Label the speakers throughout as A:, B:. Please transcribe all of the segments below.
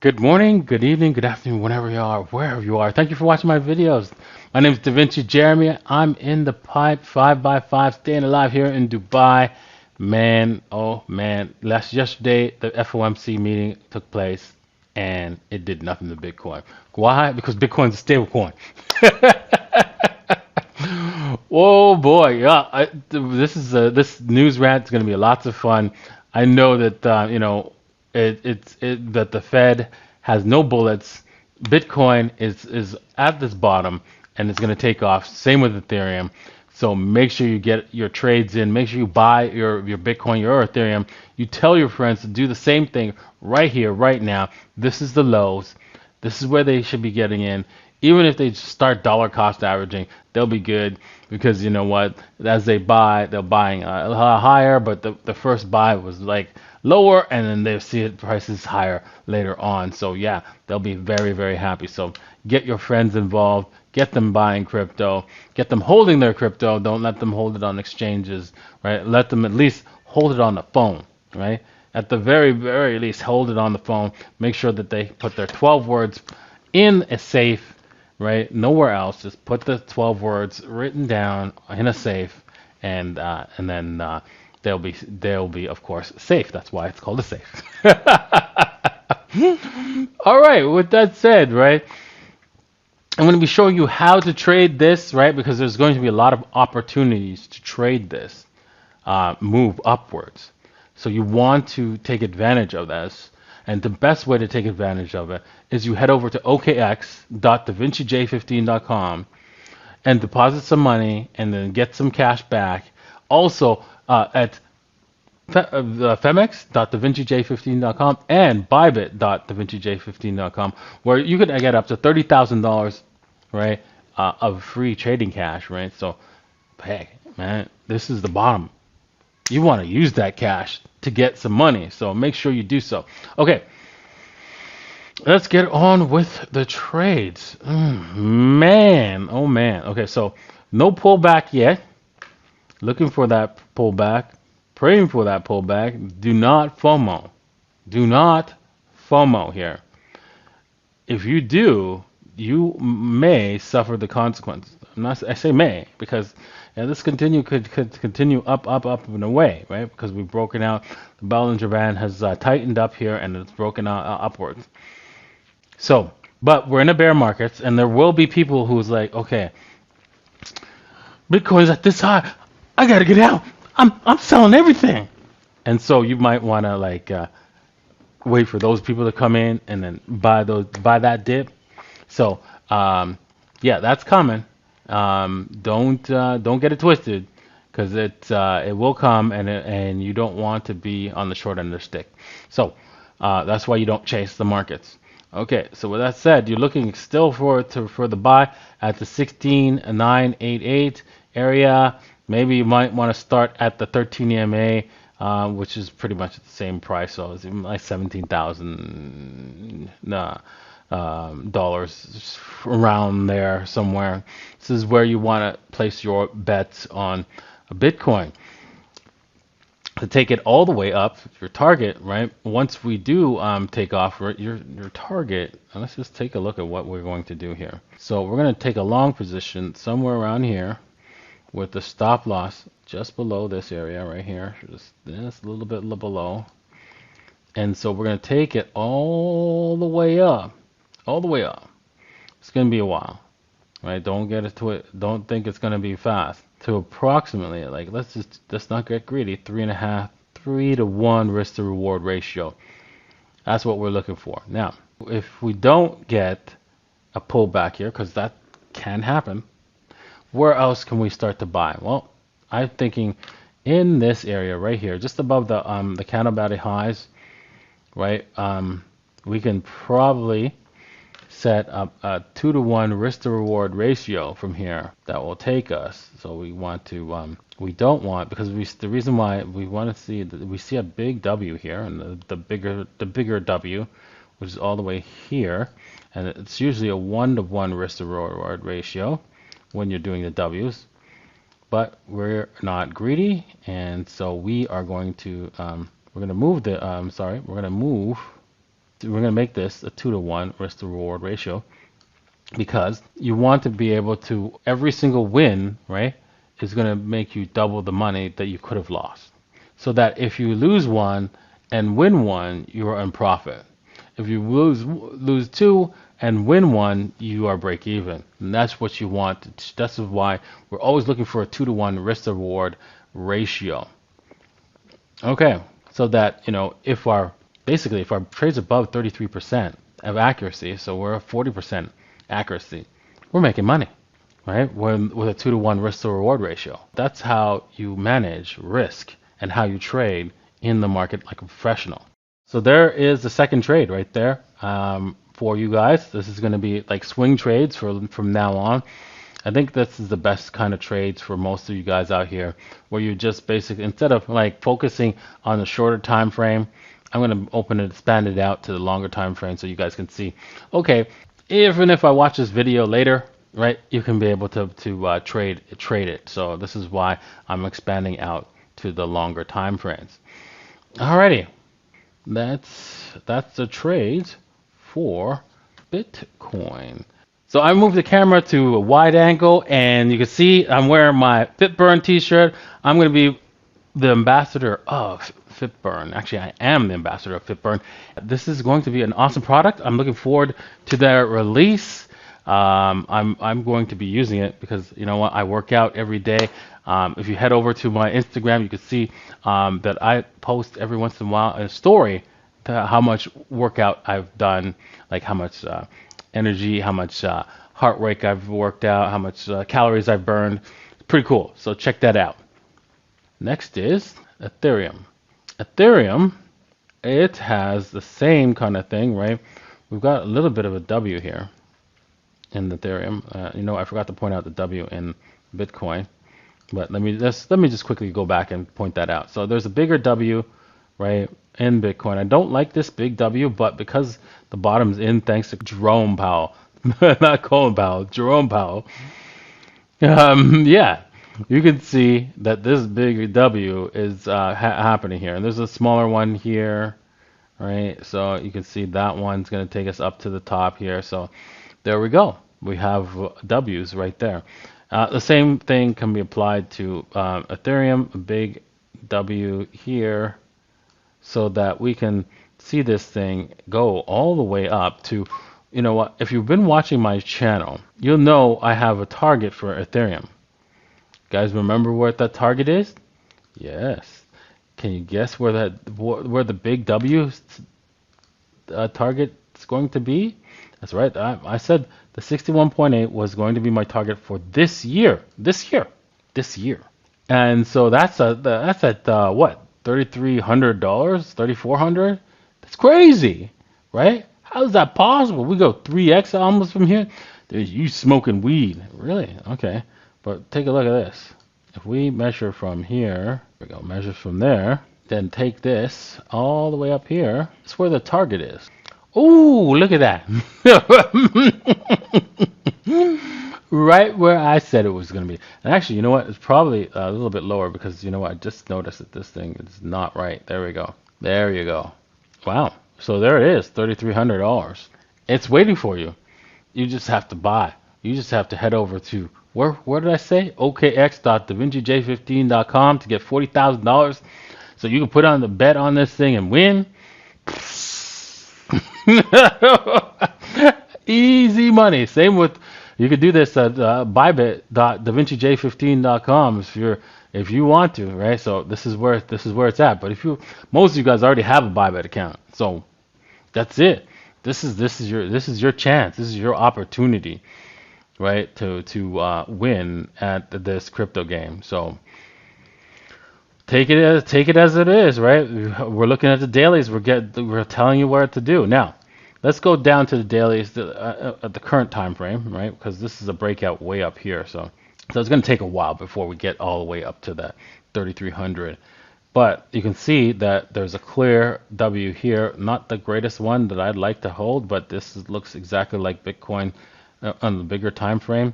A: Good morning, good evening, good afternoon, whenever you are, wherever you are. Thank you for watching my videos. My name is DaVinci Jeremy. I'm in the pipe 5 by 5 staying alive here in Dubai. Man, oh man, yesterday the FOMC meeting took place and it did nothing to Bitcoin. Why? Because Bitcoin's a stable coin. Oh boy, yeah. This news rant is going to be lots of fun. I know that that the Fed has no bullets. Bitcoin is at this bottom and it's going to take off. Same with Ethereum. So make sure you get your trades in. Make sure you buy your Bitcoin, your Ethereum. You tell your friends to do the same thing right here, right now. This is the lows. This is where they should be getting in. Even if they start dollar cost averaging, they'll be good because you know what? As they buy, they're buying a lot higher, but the first buy was like lower, and then they see it prices higher later on. So yeah, they'll be very, very happy. So get your friends involved, get them buying crypto, get them holding their crypto. Don't let them hold it on exchanges, right? Let them at least hold it on the phone, right? At the very, very least, hold it on the phone. Make sure that they put their 12 words in a safe, right? Nowhere else. Just put the 12 words written down in a safe, and then they'll be of course safe. That's why it's called a safe. All right. With that said, right, I'm going to be showing you how to trade this, right? Because there's going to be a lot of opportunities to trade this move upwards. So you want to take advantage of this. And the best way to take advantage of it is you head over to okx.davincij15.com and deposit some money and then get some cash back. Also at femex.davincij15.com and bybit.davincij15.com, where you can get up to $30,000, right, of free trading cash, right? So, hey, man, this is the bottom. You want to use that cash to get some money, so make sure you do so. Okay, let's get on with the trades. Man, oh man. Okay, so no pullback yet. Looking for that pullback, praying for that pullback. Do not FOMO. Do not FOMO here. If you do, you may suffer the consequences. I say may because this could continue up and away, right? Because we've broken out. The Bollinger Band has tightened up here and it's broken out upwards. So, but we're in a bear market, and there will be people who's like, okay, Bitcoin's at this high, I gotta get out. I'm selling everything, and so you might want to like wait for those people to come in and then buy that dip. So yeah, that's coming. Don't get it twisted, because it will come, and you don't want to be on the short end of the stick. So that's why you don't chase the markets. Okay, so with that said, you're looking still for the buy at the 16988 area. Maybe you might want to start at the 13 EMA, which is pretty much the same price. So it's like 17,000 dollars around there somewhere. This is where you want to place your bets on a Bitcoin. To take it all the way up, your target, right? Once we do take off your target, let's just take a look at what we're going to do here. So we're going to take a long position somewhere around here with the stop loss just below this area right here, just this little bit below. And so we're going to take it all the way up, all the way up. It's going to be a while, right? Don't get it to it. Don't think it's going to be fast. To approximately, like, let's not get greedy. 3 to 1 risk to reward ratio. That's what we're looking for. Now, if we don't get a pullback here, because that can happen, where else can we start to buy? Well, I'm thinking in this area right here, just above the counterbalance highs, right? We can probably set up a 2 to 1 risk to reward ratio from here that will take us. So we want to we don't want, because the reason why we want to see that we see a big W here, and the bigger W, which is all the way here, and it's usually a 1 to 1 risk to reward ratio when you're doing the W's. But we're not greedy, and so we are going to we're going to move the we're going to move we're going to make this a 2-to-1 risk to reward ratio, because you want to be able to, every single win, right, is going to make you double the money that you could have lost. So that if you lose one and win one, you are in profit. If you lose two and win one, you are break even. And that's what you want. That's why we're always looking for a 2-to-1 risk to reward ratio. Okay, so that, if our trade's above 33% of accuracy, so we're at 40% accuracy, we're making money, right? With a 2-to-1 risk to reward ratio. That's how you manage risk and how you trade in the market like a professional. So there is the second trade right there for you guys. This is going to be like swing trades from now on. I think this is the best kind of trades for most of you guys out here, where you just basically, instead of like focusing on the shorter time frame, I'm going to expand it out to the longer time frame so you guys can see, okay, even if I watch this video later, right, you can be able to trade it. So this is why I'm expanding out to the longer time frames. Alrighty, that's the trades for Bitcoin. So I moved the camera to a wide angle, and you can see I'm wearing my FitBurn t-shirt. I'm going to be the ambassador of FitBurn. Actually, I am the ambassador of FitBurn. This is going to be an awesome product. I'm looking forward to their release. I'm going to be using it because, you know what, I work out every day. If you head over to my Instagram, you can see that I post every once in a while a story to how much workout I've done, like how much energy, how much heart rate I've worked out, how much calories I've burned. It's pretty cool. So check that out. Next is Ethereum. Ethereum, it has the same kind of thing, right? We've got a little bit of a W here in Ethereum. I forgot to point out the W in Bitcoin, but let me just quickly go back and point that out. So there's a bigger W, right, in Bitcoin. I don't like this big W, but because the bottom's in, thanks to Jerome Powell, not Colin Powell, Jerome Powell. Yeah, you can see that this big W is happening here, and there's a smaller one here, right? So you can see that one's going to take us up to the top here. So there we go. We have W's right there. The same thing can be applied to Ethereum, a big W here, so that we can see this thing go all the way up to, you know what, if you've been watching my channel, you'll know I have a target for Ethereum. Guys, remember what that target is? Yes. Can you guess where the big W target is going to be? That's right. I said the 61.8 was going to be my target for this year. And so that's at what? $3,300, $3,400. That's crazy, right? How is that possible? We go 3x almost from here. There's you smoking weed, really? Okay, but take a look at this. If we measure from here, we go measure from there, then take this all the way up here. That's where the target is. Oh, look at that! Right where I said it was going to be. And actually, you know what? It's probably a little bit lower because, you know what? I just noticed that this thing is not right. There we go. There you go. Wow. So there it is, $3,300. It's waiting for you. You just have to buy. You just have to head over to, where did I say? okx.davincij15.com to get $40,000. So you can put on the bet on this thing and win. Easy money. Same with, you could do this at bybit.davincij15.com if you want to, right? So this is where it's at. But most of you guys already have a Bybit account, so that's it. This is your chance. This is your opportunity, right? To win at this crypto game. So take it as it is, right? We're looking at the dailies. We're telling you what to do now. Let's go down to the dailies at the current time frame, right? Because this is a breakout way up here, so it's going to take a while before we get all the way up to that 3,300. But you can see that there's a clear W here, not the greatest one that I'd like to hold, but looks exactly like Bitcoin on the bigger time frame.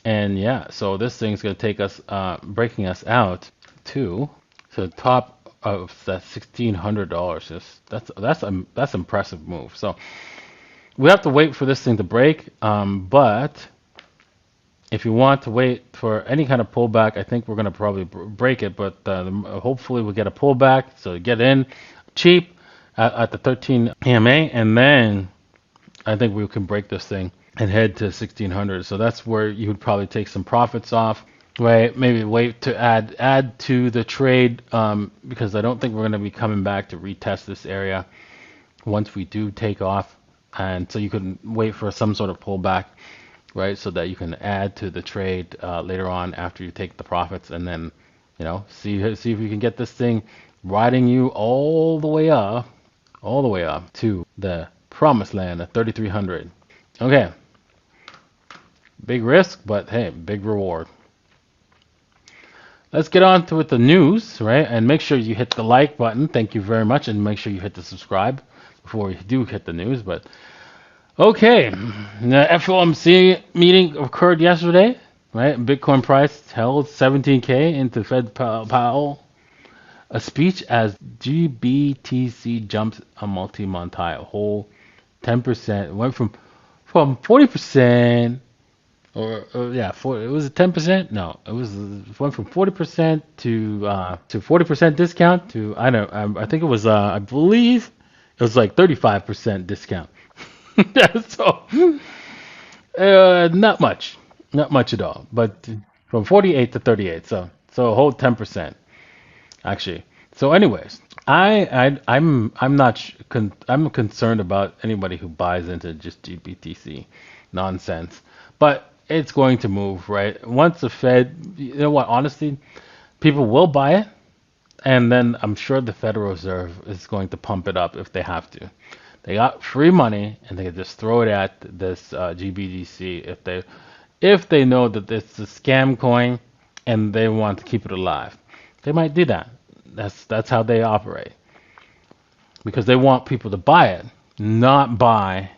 A: And yeah, so this thing's going to take us, breaking us out to the top of that $1,600. That's impressive move. So we have to wait for this thing to break. But if you want to wait for any kind of pullback, I think we're going to probably break it. But hopefully we get a pullback. So get in cheap at the 13 EMA, and then I think we can break this thing and head to 1600. So that's where you would probably take some profits off. Right, maybe wait to add to the trade because I don't think we're going to be coming back to retest this area once we do take off, and so you can wait for some sort of pullback, right, so that you can add to the trade later on after you take the profits, and then see if you can get this thing riding you all the way up to the promised land at 3,300. Okay, big risk, but hey, big reward. Let's get on to with the news, right? And make sure you hit the like button. Thank you very much. And make sure you hit the subscribe before you do hit the news. But okay, the FOMC meeting occurred yesterday, right? Bitcoin price held 17K into Fed Powell. A speech as GBTC jumps a multi-month high, a whole 10%. Went from 40%. It was 10%. No, it went from 40% to 40% discount to I think it was I believe it was like 35% discount. So not much at all. But from 48 to 38, so a whole 10% actually. So anyways, I'm not I'm concerned about anybody who buys into just GBTC nonsense, but it's going to move, right? Once the Fed, you know what, honestly, people will buy it, and then I'm sure the Federal Reserve is going to pump it up if they have to. They got free money, and they can just throw it at this GBTC if they know that it's a scam coin and they want to keep it alive. They might do that. That's how they operate, because they want people to buy it, not buy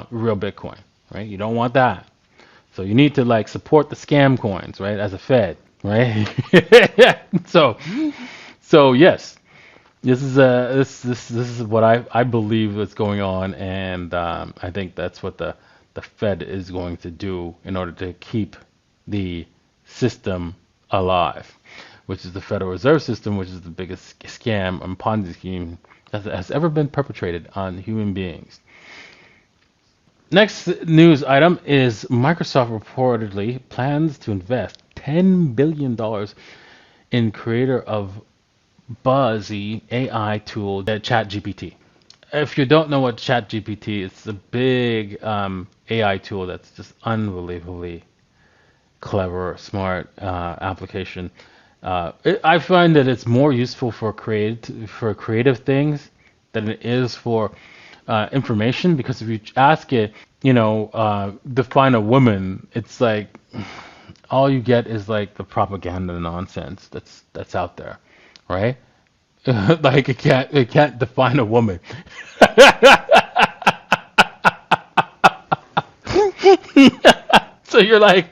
A: real Bitcoin, right? You don't want that. So you need to support the scam coins, right? As a Fed, right? So yes, this is what I believe is going on, and I think that's what the Fed is going to do in order to keep the system alive, which is the Federal Reserve System, which is the biggest scam and Ponzi scheme that has ever been perpetrated on human beings. Next news item is Microsoft reportedly plans to invest $10 billion in creator of buzzy AI tool, the ChatGPT. If you don't know what ChatGPT is, it's a big AI tool that's just unbelievably clever, smart application. I find that it's more useful for creative things than it is for information, because if you ask it, define a woman, it's like all you get is like the propaganda nonsense that's out there, right? Like it can't define a woman. So you're like,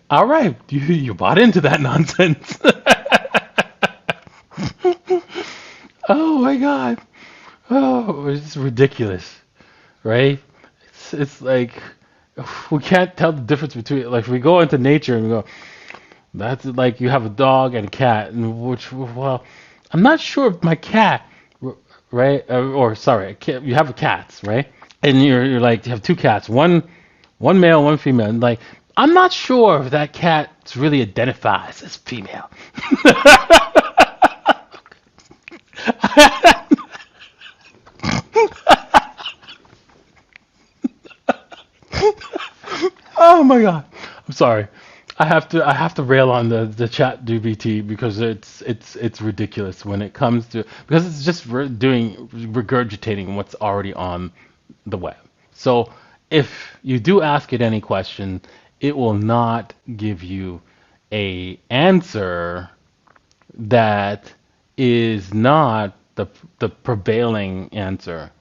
A: all right, you bought into that nonsense. Oh my God. Oh, it's ridiculous, right? It's like we can't tell the difference between, like, if we go into nature and we go, that's like you have a dog and a cat, and well, I'm not sure if my cat, right? Or sorry, you have cats, right? And you're like, you have two cats, one male, one female, and like, I'm not sure if that cat really identifies as female. Oh my God, I'm sorry. I have to rail on the chat GPT because it's ridiculous when it comes to, because it's just regurgitating what's already on the web. So if you do ask it any question, it will not give you a answer that is not the prevailing answer,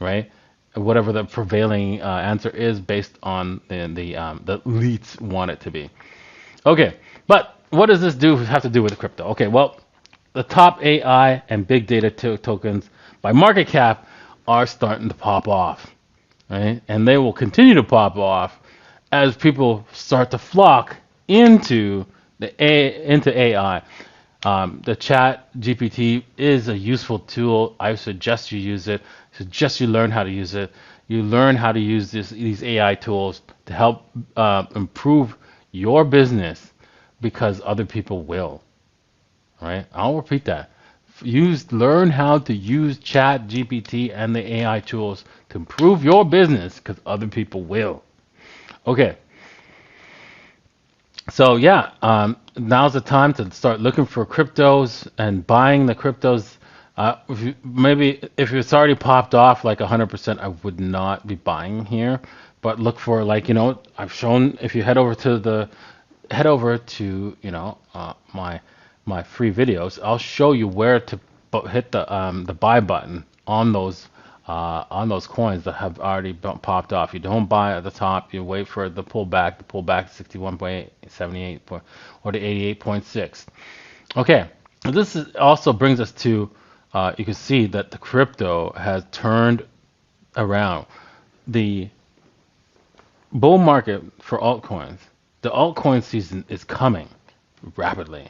A: right? Whatever the prevailing answer is based on the elites want it to be. Okay, but what does this have to do with crypto? Okay, well, the top AI and big data tokens by market cap are starting to pop off, right? And they will continue to pop off as people start to flock into into AI. The Chat GPT is a useful tool. I suggest you use it. Suggest you learn how to use it. You learn how to use these AI tools to help improve your business because other people will. Right? I'll repeat that. Learn how to use Chat GPT and the AI tools to improve your business because other people will. Okay. So yeah, now's the time to start looking for cryptos and buying the cryptos. Maybe if it's already popped off like 100%, I would not be buying here. But look for like I've shown if you head over to my free videos. I'll show you where to hit the buy button on those coins that have already popped off. You don't buy at the top. You wait for the pullback. The pullback 61.78 or to 88.6. Okay, also brings us to you can see that the crypto has turned around. The bull market for altcoins. The altcoin season is coming rapidly.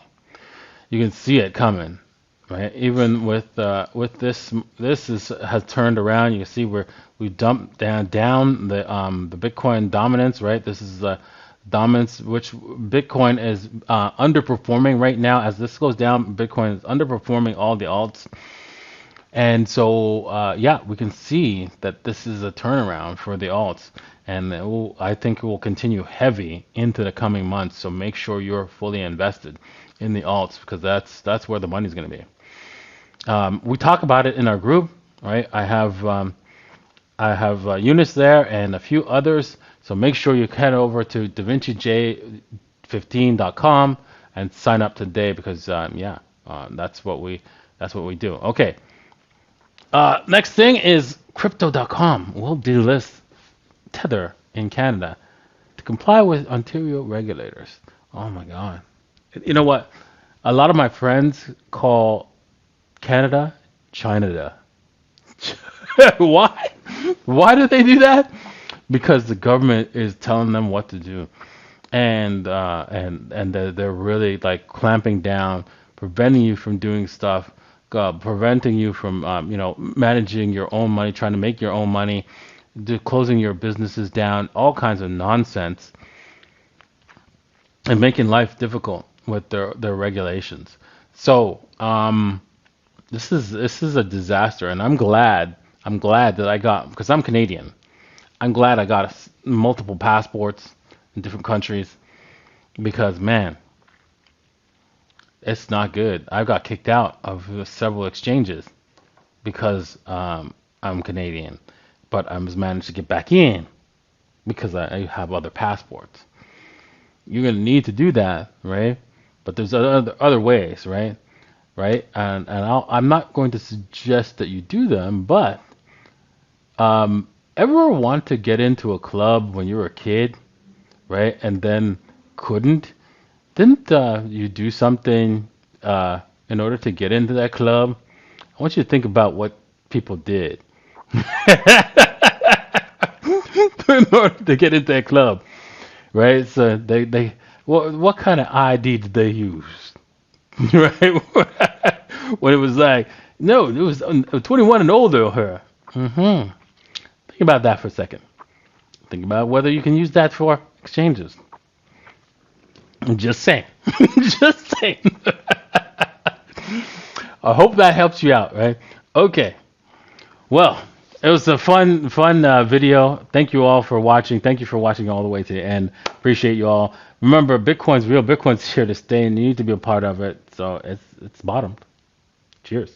A: You can see it coming, right? Even with has turned around. You can see where we dumped down the Bitcoin dominance, right? This is the dominance which Bitcoin is underperforming right now. As this goes down, Bitcoin is underperforming all the alts. And so, yeah, we can see that this is a turnaround for the alts, and I think it will continue heavy into the coming months. So make sure you're fully invested in the alts because that's where the money's going to be. We talk about it in our group, right? I have Eunice there and a few others. So make sure you head over to davincij15.com and sign up today because that's what we do. Okay. Next thing is crypto.com will delist Tether in Canada to comply with Ontario regulators. Oh my God. You know what? A lot of my friends call Canada China. Why? Why do they do that? Because the government is telling them what to do, and they're really like clamping down, preventing you from doing stuff, preventing you from managing your own money, trying to make your own money, closing your businesses down, all kinds of nonsense, and making life difficult with their regulations. So this is a disaster, and I'm glad that I got, because I'm Canadian. I'm glad I got multiple passports in different countries because man, it's not good. I got kicked out of several exchanges because I'm Canadian, but I was managed to get back in because I have other passports. You're gonna need to do that, right? But there's other ways, right? Right? And I'm not going to suggest that you do them, but ever want to get into a club when you were a kid, right? And then couldn't? Didn't you do something in order to get into that club? I want you to think about what people did in order to get into that club, right? So they what kind of ID did they use, right? When it was like, no, it was 21 and older. Her. Think about that for a second. Think about whether you can use that for exchanges. I'm just saying. Just saying. I hope that helps you out, right? Okay. Well, it was a fun video. Thank you all for watching. Thank you for watching all the way to the end. Appreciate you all. Remember, Bitcoin's real. Bitcoin's here to stay, and you need to be a part of it. So it's bottomed. Cheers.